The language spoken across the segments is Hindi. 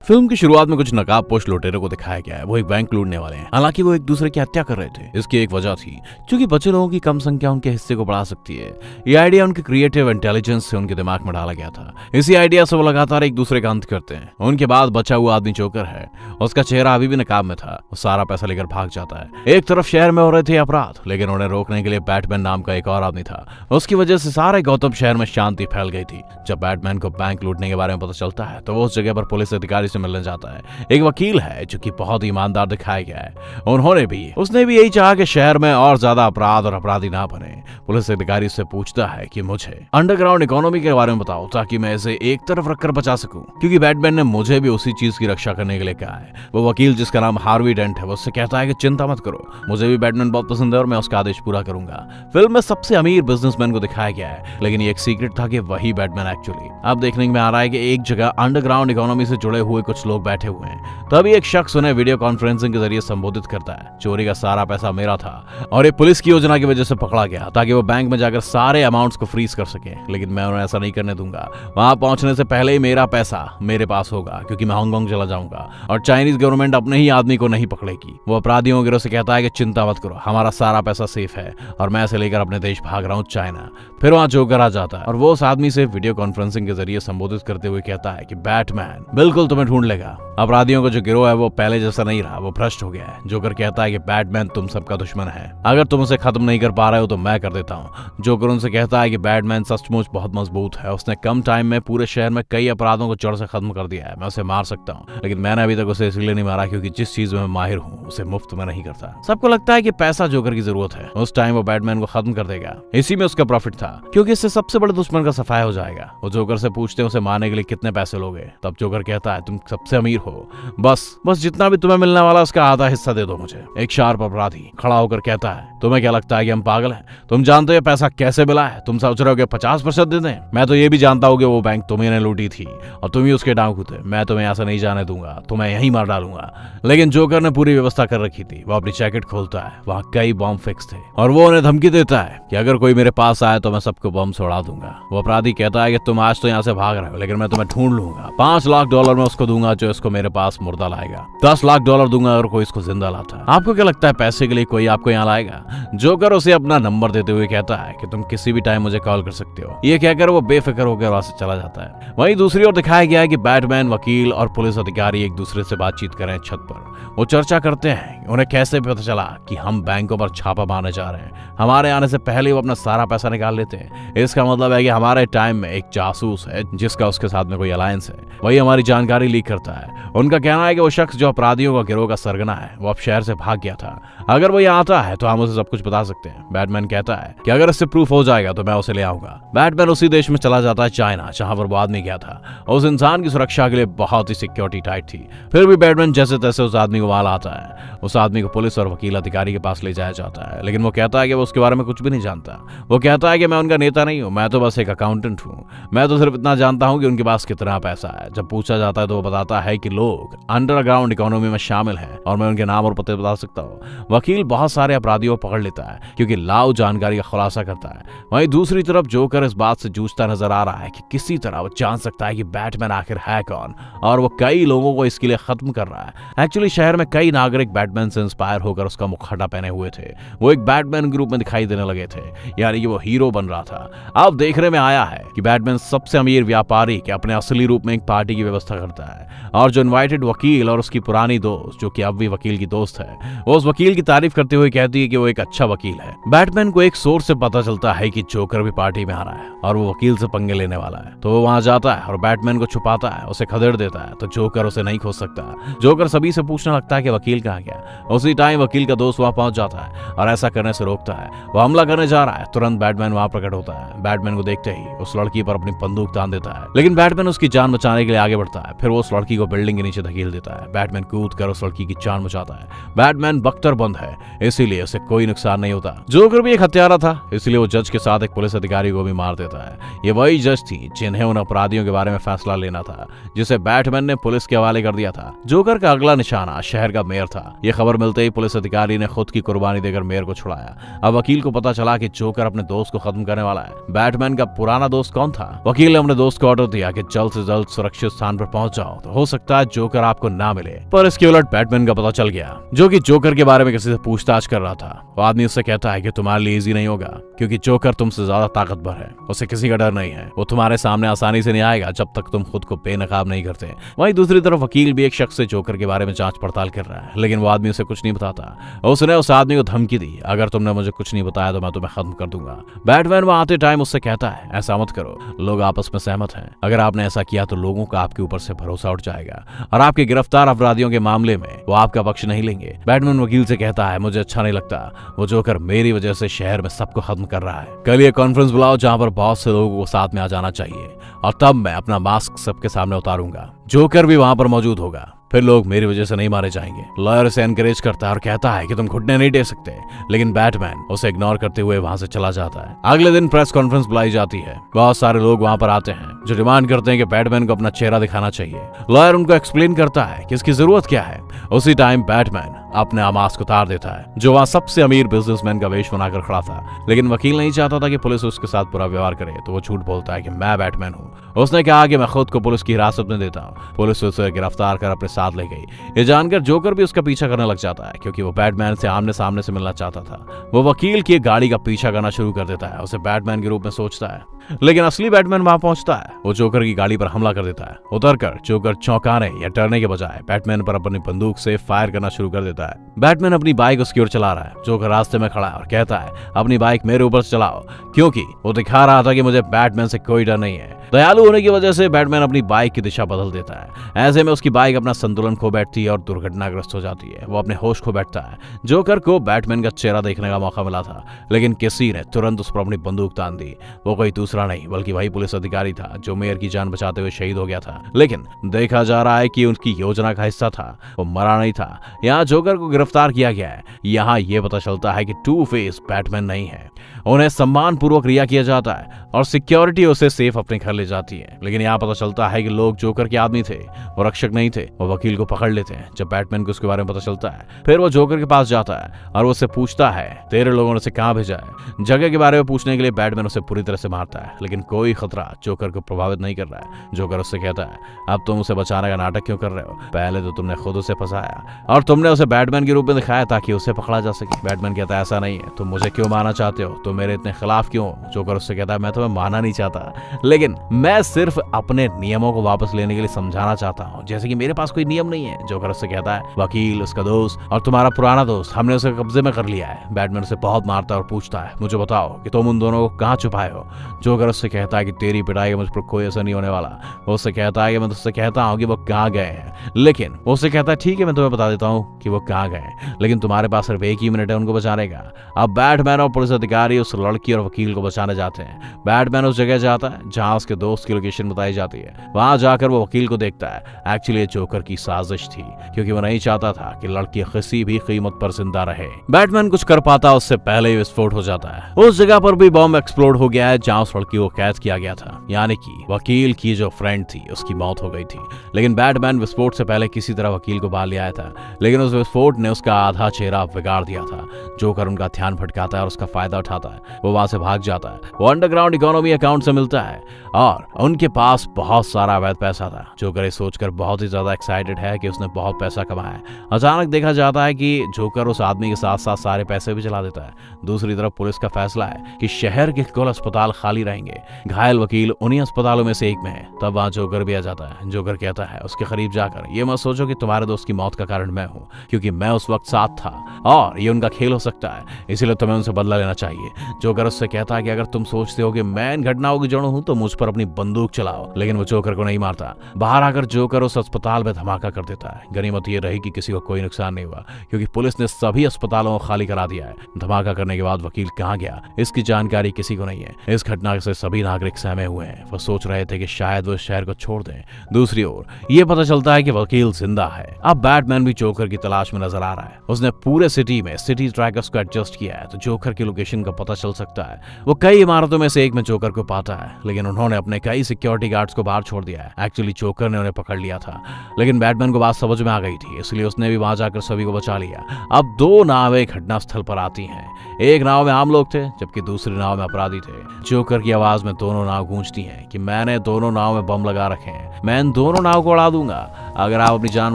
फिल्म की शुरुआत में कुछ नकाबपोश लुटेरों को दिखाया गया है। वो एक बैंक लूटने वाले हैं। हालांकि वो एक दूसरे की हत्या कर रहे थे। इसकी एक वजह थी, क्योंकि बचे लोगों की कम संख्या उनके हिस्से को बढ़ा सकती है। ये आइडिया उनके क्रिएटिव इंटेलिजेंस से उनके दिमाग में डाला गया था। इसी आइडिया से वो लगातार एक दूसरे का अंत करते हैं। उनके बाद बचा हुआ आदमी जोकर है। उसका चेहरा अभी भी नकाब में था। वो सारा पैसा लेकर भाग जाता है। एक तरफ शहर में हो रहे थे अपराध, लेकिन उन्हें रोकने के लिए बैटमैन नाम का एक और आदमी था। उसकी वजह से सारे गौतम शहर में शांति फैल गई थी। जब बैटमैन को बैंक लूटने के बारे में पता चलता है तो वो उस जगह पर पुलिस अधिकारी से मिलने जाता है। एक वकील है जो कि बहुत ईमानदार दिखाया गया है। उसने भी यही चाहा कि शहर में और ज्यादा अपराध और अपराधी ना बने। पुलिस अधिकारी से पूछता है कि मुझे अंडरग्राउंड इकोनॉमी के बारे में बताओ, ताकि मैं इसे एक तरफ रखकर बचा सकूं, क्योंकि बैटमैन ने मुझे भी उसी चीज की रक्षा करने के लिए कहा है। वो वकील, जिसका नाम हार्वी डेंट है, वो उससे कहता है कि चिंता मत करो, मुझे भी बैटमैन बहुत पसंद है और मैं उसका आदेश पूरा करूंगा। फिल्म में सबसे अमीर बिजनेसमैन को दिखाया गया है, लेकिन ये एक सीक्रेट था कि वही बैटमैन एक्चुअली। अब देखने में आ रहा है कि एक जगह अंडरग्राउंड इकोनॉमी से जुड़े हुए कुछ लोग बैठे हुए हैं। तभी एक शख्स उन्हें वीडियो कॉन्फ्रेंसिंग के जरिए संबोधित करता है। चोरी का सारा पैसा मेरा था और ये पुलिस की योजना की वजह से पकड़ा गया, ताकि वो बैंक में जाकर सारे अमाउंट्स को फ्रीज कर सके। लेकिन मैं उन्हें ऐसा नहीं करने दूंगा। वहां पहुंचने से पहले ही मेरा पैसा मेरे पास होगा, क्योंकि मैं हांगकांग चला जाऊंगा और चाइनीज गवर्नमेंट अपने ही आदमी को नहीं पकड़ेगी। वो अपराधियों के गिरोह से कहता है कि चिंता मत करो, हमारा सारा पैसा सेफ है और मैं इसे लेकर अपने देश भाग रहा हूँ, चाइना। फिर वहां जोकर आ जाता है और वो उस आदमी से वीडियो कॉन्फ्रेंसिंग के जरिए संबोधित करते हुए कहता है कि बैटमैन बिल्कुल तुम्हें ढूंढ लेगा। अपराधियों का जो गिरोह है वो पहले जैसा नहीं रहा, वो भ्रष्ट हो गया है। जोकर कहता है कि बैटमैन तुम सबका दुश्मन है, अगर तुम उसे खत्म नहीं कर पा रहे हो तो मैं कर देता हूँ। जोकर उनसे कहता है कि बैटमैन सचमुच बहुत मजबूत है, उसने कम टाइम में पूरे शहर में कई अपराधों को जड़ से खत्म कर दिया है, मैं उसे मार सकता हूँ। लेकिन मैंने अभी तक उसे इसलिए नहीं मारा क्योंकि जिस चीज में मैं माहिर हूँ उसे मुफ्त में नहीं करता। सबको लगता है कि पैसा जोकर की जरूरत है, उस टाइम वो बैटमैन को खत्म कर देगा। इसी में उसका प्रॉफिट था, क्योंकि इससे सबसे बड़े दुश्मन का सफाया हो जाएगा। वो जोकर से पूछते हैं उसे मारने के लिए कितने पैसे लोगे। तब जोकर कहता है तुम सबसे अमीर हो, बस जितना भी तुम्हें मिलने वाला उसका आधा हिस्सा दे दो मुझे। एक शार्प अपराधी खड़ा होकर कहता है तुम्हें क्या लगता है कि हम पागल हैं? तुम जानते हो पैसा कैसे मिला है? तुम सोच रहे हो कि 50% दे दें? मैं तो ये भी जानता हूँ कि वो बैंक तुम्ही ने लूटी थी और तुम ही उसके डांव थे। मैं तुम्हें ऐसा नहीं जाने दूंगा, तुम्हें यहीं मार डालूंगा। लेकिन जोकर ने पूरी व्यवस्था कर रखी थी। वो अपनी जैकेट खोलता है, वहाँ कई बॉम्ब फिक्स थे और वो उन्हें धमकी देता है कि अगर कोई मेरे पास आए तो मैं सबको बॉम्ब से उड़ा दूंगा। वो अपराधी कहता है कि तुम आज तो यहाँ से भाग रहे हो, लेकिन मैं तुम्हें ढूंढ लूंगा। $5 लाख मैं उसको दूंगा जो इसको मेरे पास मुर्दा लाएगा। $10 लाख दूंगा अगर कोई इसको जिंदा लाता है। आपको क्या लगता है पैसे के लिए कोई आपको यहाँ लाएगा? जोकर उसे अपना नंबर देते हुए कहता है कि तुम किसी भी टाइम मुझे कॉल कर सकते हो। ये कहकर वो बेफिक्र होकर वहां से चला जाता है। वहीं दूसरी ओर दिखाया गया है कि बैटमैन, वकील और पुलिस अधिकारी एक दूसरे से बातचीत करें छत पर। वो चर्चा करते हैं उन्हें कैसे पता चला कि हम बैंकों पर छापा मारने जा रहे हैं। हमारे आने से पहले वो अपना सारा पैसा निकाल लेते हैं। इसका मतलब है कि हमारे टाइम में एक जासूस है जिसका उसके साथ में कोई अलायंस है, वही हमारी जानकारी लीक करता है। उनका कहना है कि वो शख्स जो अपराधियों का गिरोह का सरगना है वो अब शहर से भाग गया था। अगर वो यहाँ आता है तो हम उसे सब कुछ बता सकते हैं। बैटमैन कहता है कि अगर इससे प्रूफ हो जाएगा तो मैं उसे ले आऊंगा। बैटमैन उसी देश में चला जाता है, चाइना, जहां पर वो आदमी गया था। उस इंसान की सुरक्षा के लिए बहुत ही सिक्योरिटी टाइट थी। फिर भी बैटमैन जैसे तैसे उस आदमी को वहां लाता है। उस आदमी को पुलिस और वकील अधिकारी के पास ले जाया जाता है, लेकिन वो कहता है कि वो उसके बारे में कुछ भी नहीं जानता। वो कहता है कि मैं उनका नेता नहीं हूँ, मैं तो बस एक अकाउंटेंट हूँ। मैं तो सिर्फ इतना जानता हूँ कि उनके पास कितना पैसा है। जब पूछा जाता है तो वो बताता है कि लोग अंडरग्राउंड इकोनॉमी में शामिल हैं और मैं उनके नाम और पते बता सकता हूँ। वकील बहुत सारे अपराधियों को पकड़ लेता है क्योंकि लाओ जानकारी का खुलासा करता है। वहीं दूसरी तरफ जोकर इस बात से जूझता नजर आ रहा है कि किसी तरह वो जान सकता है कि बैटमैन आखिर है कौन, और वो कई लोगों को इसके लिए खत्म कर रहा है। एक्चुअली शहर में कई नागरिक बैटमैन से इंस्पायर होकर उसका मुखौटा पहने हुए थे। वो एक बैटमैन ग्रुप में दिखाई देने लगे थे, यानी कि वो हीरो बन रहा था। अब देखने में आया है कि बैटमैन सबसे अमीर व्यापारी के अपने असली रूप में एक पार्टी की व्यवस्था करता है, और जो इनवाइटेड वकील और उसकी पुरानी दोस्त, जो कि अब भी वकील की दोस्त है, वो उस वकील की तारीफ करते हुए कहती है कि वो एक अच्छा वकील है। बैटमैन को एक सोर्स से पता चलता है कि जोकर भी पार्टी में आ रहा है और वो वकील से पंगे लेने वाला है, तो वो वहां जाता है और बैटमैन को छुपाता है, उसे खदेड़ देता है, तो जोकर उसे नहीं खोज सकता। जोकर सभी से पूछने लगता है कि वकील कहाँ गया। उसी टाइम वकील का दोस्त वहां पहुंच जाता है और ऐसा करने से रोकता है। वो हमला करने जा रहा है, तुरंत बैटमैन वहां प्रकट होता है। बैटमैन को देखते ही उस लड़की पर अपनी बंदूक तान देता है, लेकिन बैटमैन उसकी जान बचाने के लिए आगे बढ़ता है। फिर वो उस लड़की को बिल्डिंग के नीचे धकेल देता है। बैटमैन कूद कर उस लड़की की जान बचाता है। बैटमैन बख्तरबंद है, इसीलिए उसे कोई नुकसान नहीं होता। जोकर भी एक हत्यारा था, इसलिए वो जज के साथ एक पुलिस अधिकारी को भी मार देता है। ये वही जज थी जिन्हें उन अपराधियों के बारे में फैसला लेना था, जिसे बैटमैन ने पुलिस के हवाले कर दिया था। जोकर का अगला निशाना शहर का मेयर था। ये खबर मिलते ही पुलिस अधिकारी ने खुद की कुर्बानी देकर मेयर को छुड़ाया। अब वकील को पता चला कि जोकर अपने दोस्त को खत्म करने वाला है। बैटमैन का पुराना दोस्त कौन था? वकील ने अपने दोस्त को ऑर्डर दिया कि जल्द से जल्द सुरक्षित स्थान पर पहुंच जाओ जाओ तो हो सकता है जोकर आपको ना मिले। पर इसके उलट बैटमैन का पता चल गया, जो कि जोकर के बारे में किसी से पूछताछ कर रहा था। वो आदमी उससे कहता है कि तुम्हारे लिए इजी नहीं होगा, क्योंकि जोकर तुमसे ज्यादा ताकतवर है, उसे किसी का डर नहीं है, वो तुम्हारे सामने आसानी से नहीं आएगा जब तक तुम खुद को बेनकाब नहीं करते। वहीं दूसरी तरफ वकील भी एक शख्स से जोकर के बारे में जांच पड़ताल कर रहा है, लेकिन वो आदमी उसे कुछ नहीं बताता। उसने उस आदमी को धमकी दी, अगर तुमने मुझे कुछ नहीं बताया तो मैं तुम्हें खत्म कर दूंगा। बैटमैन वहां आते टाइम उससे कहता है, ऐसा मत करो, लोग आपस में सहमत हैं, अगर आपने ऐसा किया तो लोगों का आपके ऊपर से भरोसा उठ जाएगा और आपके गिरफ्तार अपराधियों के मामले में वो आपका पक्ष नहीं लेंगे। बैटमैन वकील से कहता है, मुझे अच्छा नहीं लगता, वो जोकर मेरी वजह से शहर में सबको खत्म कर रहा है। कल ये कॉन्फ्रेंस बुलाओ जहां पर बहुत से लोगों को साथ में आ जाना चाहिए और तब मैं अपना मास्क सबके सामने उतारूंगा। जोकर भी वहां पर मौजूद होगा, फिर लोग मेरी वजह से नहीं मारे जाएंगे। लॉयर उसे एनकरेज करता है और कहता है कि तुम घुटने नहीं टेक सकते, लेकिन बैटमैन उसे इग्नोर करते हुए वहां से चला जाता है। अगले दिन प्रेस कॉन्फ्रेंस बुलाई जाती है। बहुत सारे लोग वहां पर आते हैं जो डिमांड करते हैं कि बैटमैन को अपना चेहरा दिखाना चाहिए। लॉयर उनको एक्सप्लेन करता है कि इसकी जरूरत क्या है। उसी टाइम बैटमैन अपने मास्क उतार देता है, जो वहां सबसे अमीर बिजनेसमैन का वेश बनाकर खड़ा था। लेकिन वकील नहीं चाहता था कि पुलिस उसके साथ बुरा व्यवहार करे, तो वो झूठ बोलता है कि मैं बैटमैन हूँ। उसने कहा कि मैं खुद को पुलिस की हिरासत में देता हूँ। पुलिस उसे गिरफ्तार कर अपने साथ ले गई। ये जानकर जोकर भी उसका पीछा करने लग जाता है, क्योंकि वो बैटमैन से आमने सामने से मिलना चाहता था। वो वकील की गाड़ी का पीछा करना शुरू कर देता है, उसे बैटमैन के रूप में सोचता है, लेकिन असली बैटमैन वहां पहुंचता है। वो जोकर की गाड़ी पर हमला कर देता है। उतरकर जोकर चौंकाने या डरने के बजाय बैटमैन पर अपनी बंदूक से फायर करना शुरू कर देता है। बैटमैन अपनी बाइक उसकी ओर चला रहा है। जोकर रास्ते में खड़ा है और कहता है, अपनी बाइक मेरे ऊपर से चलाओ, क्योंकि वो दिखा रहा था कि मुझे बैटमैन से कोई डर नहीं है। दयालु होने की वजह से बैटमैन अपनी बाइक की दिशा बदल देता है। ऐसे में उसकी बाइक अपना संतुलन खो बैठती है और दुर्घटनाग्रस्त हो जाती है। वो अपने होश खो बैठता है। जोकर को बैटमैन का चेहरा देखने का मौका मिला था, लेकिन किसी ने तुरंत उस पर अपनी बंदूक तान दी। वो कोई दूसरा नहीं बल्कि वही पुलिस अधिकारी था जो मेयर की जान बचाते हुए शहीद हो गया था। लेकिन देखा जा रहा है कि उनकी योजना का हिस्सा था, वो मरा नहीं था। यहाँ जोकर को गिरफ्तार किया गया है। यहाँ ये पता चलता है कि टू फेस बैटमैन नहीं है। उन्हें सम्मान पूर्वक रिहा किया जाता है और सिक्योरिटी उसे सेफ अपने घर ले जाती है। लेकिन यहाँ पता चलता है कि लोग जोकर के आदमी थे, वो रक्षक नहीं थे। वो वकील को पकड़ लेते हैं। जब बैटमैन को उसके बारे में पता चलता है, फिर वो जोकर के पास जाता है और वो उससे पूछता है, तेरे लोगों ने उसे कहाँ भेजा है। जगह के बारे में पूछने के लिए बैटमैन उसे पूरी तरह से मारता है, लेकिन कोई खतरा जोकर को प्रभावित नहीं कर रहा है। जोकर उससे कहता है, अब तुम उसे बचाने का नाटक क्यों कर रहे हो? पहले तो तुमने खुद उसे फंसाया और तुमने उसे बैटमैन के रूप में दिखाया ताकि उसे पकड़ा जा सके। बैटमैन कहता है, ऐसा नहीं है, तुम मुझे क्यों मारना चाहते हो? तुम मेरे इतने खिलाफ क्यों हो? जोकर उससे कहता है, मैं तुम्हें मारना नहीं चाहता, लेकिन मैं सिर्फ अपने नियमों को वापस लेने के लिए समझाना चाहता हूँ, जैसे कि मेरे पास कोई नियम नहीं है। जोकर उससे कहता है, वकील, उसका दोस्त और तुम्हारा पुराना दोस्त, हमने उसे कब्जे में कर लिया है। बैटमैन उसे बहुत मारता है और पूछता है, मुझे बताओ कि तुम उन दोनों को कहाँ छुपाए हो? जोकर उससे कहता है कि तेरी पिटाई का मुझ पर कोई असर नहीं होने वाला। वो उससे कहता है कि मैं तुझसे कहता हूँ कि वो कहाँ गए हैं, लेकिन वो उससे कहता है, ठीक है मैं तुम्हें बता देता हूँ कि वो कहाँ गए, लेकिन तुम्हारे पास सिर्फ एक ही मिनट है उनको बचाने का। अब बैटमैन और पुलिस अधिकारी उस लड़की और वकील को बचाने जाते हैं। बैटमैन उस जगह जाता है जहां उसके दोस्त की लोकेशन बताई जाती है। वहां जाकर वो वकील को देखता है। एक्चुअली ये जोकर की साजिश थी, क्योंकि वो नहीं चाहता था कि लड़की किसी भी कीमत पर जिंदा रहे। बैटमैन कुछ कर पाता उससे पहले ही विस्फोट हो जाता है। उस जगह पर भी बॉम्ब एक्सप्लोड हो गया है जहां उस लड़की को कैद किया गया था, यानी कि वकील की जो फ्रेंड थी उसकी मौत हो गई थी। लेकिन बैटमैन विस्फोट से पहले किसी तरह वकील को बाहर ले आया था, लेकिन उस विस्फोट ने उसका आधा चेहरा बिगाड़ दिया था। जोकर उनका ध्यान भटकाता है और उसका फायदा उठाता है। वो वहां से भाग जाता है। वो अंडरग्राउंड इकोनॉमी अकाउंट से मिलता है और उनके पास बहुत सारा अवैध पैसा था। जोकर सोचकर बहुत ही ज्यादा एक्साइटेड है कि उसने बहुत पैसा कमाया। अचानक देखा जाता है कि जोकर उस आदमी के साथ साथ सारे पैसे भी चला देता है। दूसरी तरफ पुलिस का फैसला है कि शहर के कुल अस्पताल खाली रहेंगे, घायल वकील उन्हीं अस्पतालों में से एक में है। तब वहां जोकर भी आ जाता है। जोकर कहता है उसके करीब जाकर, ये मत सोचो कि तुम्हारे दोस्त की मौत का कारण मैं हूँ, क्योंकि मैं उस वक्त साथ था और ये उनका खेल हो सकता है, इसीलिए तुम्हें उनसे बदला लेना चाहिए। जोकर उससे कहता है कि अगर तुम सोचते हो कि मैं इन घटनाओं की जड़ हूं तो मुझ पर अपनी बंदूक चलाओ, लेकिन वो जोकर को नहीं मारता। बाहर आकर जोकर उस अस्पताल में धमाका कर देता है। गनीमत ये रही कि किसी को कोई नुकसान नहीं हुआ, क्योंकि पुलिस ने सभी अस्पतालों को खाली करा दिया है। धमाका करने के बाद वकील कहाँ गया इसकी जानकारी किसी को नहीं है। इस घटना से सभी नागरिक सहमे हुए हैं। वो सोच रहे थे कि शायद वो शहर को छोड़ दें। दूसरी ओर ये पता चलता है कि वकील जिंदा है। अब बैटमैन भी जोकर की तलाश में नजर आ रहा है। उसने पूरे सिटी में सिटी ट्रैकर्स को एडजस्ट किया है, तो जोकर की लोकेशन का पता पता चल सकता है। वो कई इमारतों में से एक में जोकर को पाता है, लेकिन उन्होंने अपने कई सिक्योरिटी गार्ड्स को बाहर छोड़ दिया है। एक्चुअली जोकर ने उन्हें पकड़ लिया था, लेकिन बैटमैन को बात समझ में आ गई थी, इसलिए उसने भी वहां जाकर सभी को बचा लिया। अब दो नावें घटना स्थल पर आती हैं। एक नाव में आम लोग थे, जबकि दूसरी नाव में अपराधी थे। जोकर की आवाज में दोनों नाव गूंजती हैं कि मैंने दोनों नाव में बम लगा रखे हैं, मैं इन दोनों नाव को उड़ा दूंगा। अगर आप अपनी जान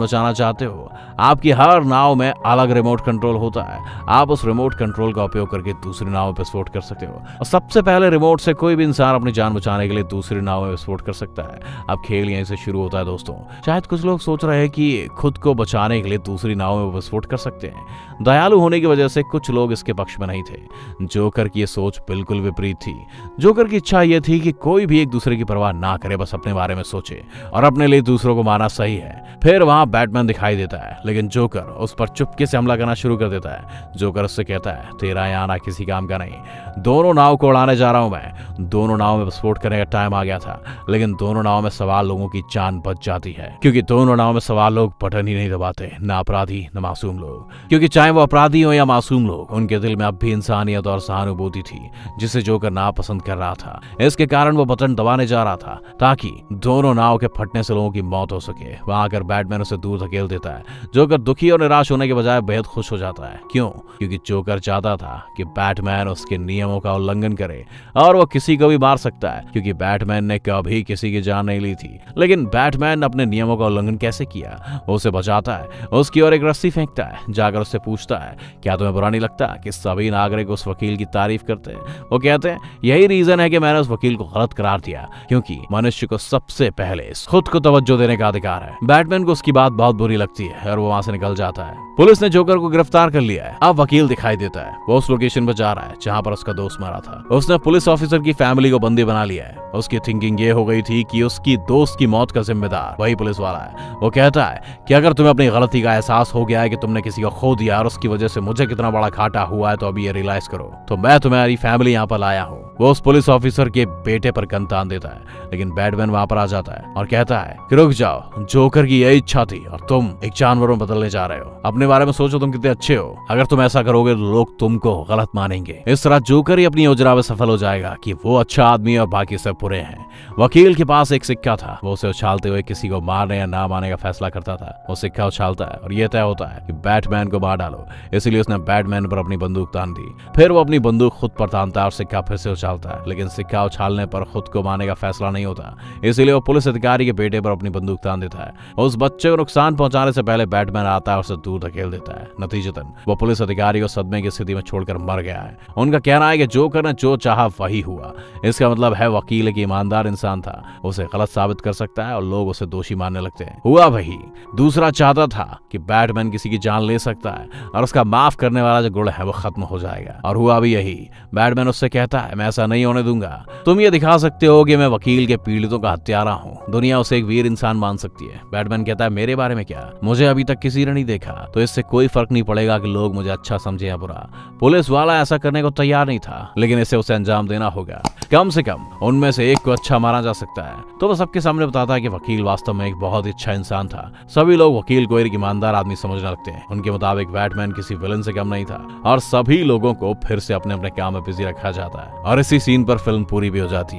बचाना चाहते हो, आपकी हर नाव में अलग रिमोट कंट्रोल होता है। आप उस रिमोट कंट्रोल का उपयोग करके दूसरी नाव में विस्फोट कर सकते हो, और सबसे पहले रिमोट से कोई भी इंसान अपनी जान बचाने के लिए दूसरी नाव में विस्फोट कर सकता है। अब खेल यहीं से शुरू होता है दोस्तों। शायद कुछ लोग सोच रहे हैं कि खुद को बचाने के लिए दूसरी नाव में विस्फोट कर सकते हैं। दयालु होने की वजह से कुछ लोग इसके पक्ष में नहीं थे। जोकर की यह सोच बिल्कुल विपरीत थी। जोकर की इच्छा यह थी कि कोई भी एक दूसरे की परवाह ना करे, बस अपने बारे में सोचे और अपने लिए दूसरों को मारना सही है। फिर वहां बैटमैन दिखाई देता है, लेकिन जोकर उस पर चुपके से हमला करना शुरू कर देता है। जोकर उससे कहता है, तेरा यहाँ आना किसी काम का नहीं, दोनों नाव को उड़ाने जा रहा हूं मैं। दोनों नाव में विस्फोट करने का टाइम आ गया था, लेकिन दोनों नाव में सवार लोगों की जान बच जाती है, क्योंकि दोनों नाव में सवार लोग बटन ही नहीं दबाते, ना अपराधी न मासूम लोग। क्योंकि चाहे वो अपराधी हो या मासूम लोग, उनके दिल में अब भी इंसानियत और सहानुभूति थी, जिसे जोकर नापसंद कर रहा था। इसके कारण वो बटन दबाने जा रहा था ताकि दोनों नाव के फटने से लोगों की मौत हो सके। वहां आकर बैटमैन उसे दूर धकेल देता है। जोकर दुखी और निराश होने के बजाय बेहद खुश हो जाता है। क्यों? क्योंकि जोकर चाहता था कि बैटमैन उसके नियमों का उल्लंघन करे और वो किसी को भी मार सकता है, क्योंकि बैटमैन ने कभी किसी की जान नहीं ली थी। लेकिन बैटमैन अपने नियमों का उल्लंघन कैसे किया? वो उसे बचाता है, उसकी ओर एक रस्सी फेंकता है, जाकर उससे पूछता है, क्या तुम्हें बुरा नहीं लगता कि सभी नागरिक उस वकील की तारीफ करते हैं? वो कहते हैं, यही रीजन है कि मैंने उस वकील को गलत करार दिया, क्योंकि मनुष्य को सबसे पहले खुद को तवज्जो देने का अधिकार है। बैटमैन को उसकी बात बहुत बुरी लगती है और वो वहां से निकल जाता है। पुलिस ने जोकर को गिरफ्तार कर लिया है। अब वकील दिखाई देता है, वो उस लोकेशन पर जा रहा है जहां पर उसका दोस्त मरा था। उसने पुलिस ऑफिसर की फैमिली को बंदी बना लिया है। उसकी थिंकिंग ये हो गई थी कि उसकी दोस्त की मौत का जिम्मेदार वही पुलिस वाला है। वो कहता है कि अगर तुम्हें अपनी गलती का एहसास हो गया है कि तुमने किसी को खो दिया और उसकी वजह से मुझे कितना बड़ा घाटा हुआ है, तो अभी ये रियलाइज करो, तो मैं तुम्हारी फैमिली यहाँ पर लाया हूँ। वो उस पुलिस ऑफिसर के बेटे पर गन तान देता है, लेकिन बैटमैन वहां पर आ जाता है और कहता है कि रुक जाओ, जोकर की यही इच्छा थी और तुम एक जानवर में बदलने जा रहे हो। अपने बारे में सोचो, तुम कितने अच्छे हो। अगर तुम ऐसा करोगे तो लोग तुमको गलत मानेंगे। इस तरह जोकर ही अपनी योजना में सफल हो जाएगा कि वो अच्छा आदमी और बाकी सब बुरे हैं। वकील के पास एक सिक्का था, वो उसे उछालते हुए किसी को मारने या ना मारने का फैसला करता था। वो सिक्का उछालता है और यह तय होता है कि बैटमैन को मार डालो, इसलिए उसने बैटमैन पर अपनी बंदूक तान दी। फिर वो अपनी बंदूक खुद पर तानता है और सिक्का फिर से उछालता है, लेकिन सिक्का उछालने पर खुद को मारने का फैसला नहीं होता, इसलिए वो पुलिस अधिकारी के बेटे पर अपनी बंदूक तान देता है। उस बच्चे को नुकसान पहुंचाने से पहले बैटमैन आता है और उसे दूर धकेल देता है। नतीजतन वो पुलिस अधिकारी को सदमे की स्थिति में छोड़कर मर गया है। उनका कहना है कि जोकर ने जो चाहा वही हुआ। इसका मतलब है वकील एक ईमानदार इंसान था, उसे गलत साबित कर सकता है और लोग उसे दोषी मानने लगते हैं। हुआ वही। दूसरा चाहता था कि बैटमैन किसी की जान ले सकता है और उसका माफ करने वाला जो गुण है वो खत्म हो जाएगा, और हुआ भी यही। बैटमैन उससे कहता है, मैं ऐसा नहीं होने दूंगा। तुम ये दिखा सकते हो कि मैं वकील के पीड़ितों का हत्यारा हूँ, दुनिया उसे एक वीर इंसान मान सकती है। बैटमैन कहता है, मेरे बारे में क्या? मुझे अभी तक किसी ने नहीं देखा, तो इससे कोई फर्क नहीं पड़ेगा कि लोग मुझे अच्छा समझे या बुरा। पुलिस वाला ऐसा करने को तैयार नहीं था, लेकिन इसे उसे अंजाम देना होगा। कम से कम उनमें से एक को अच्छा माना जा सकता है। तो वो सबके सामने बताता है कि वकील वास्तव में एक बहुत ही अच्छा इंसान था। सभी लोग वकील को एक ईमानदार आदमी समझने लगते हैं। उनके मुताबिक बैटमैन किसी विलन से कम नहीं था, और सभी लोगों को फिर से अपने अपने काम में बिजी रखा जाता है। और इसी सीन पर फिल्म पूरी भी हो जाती है।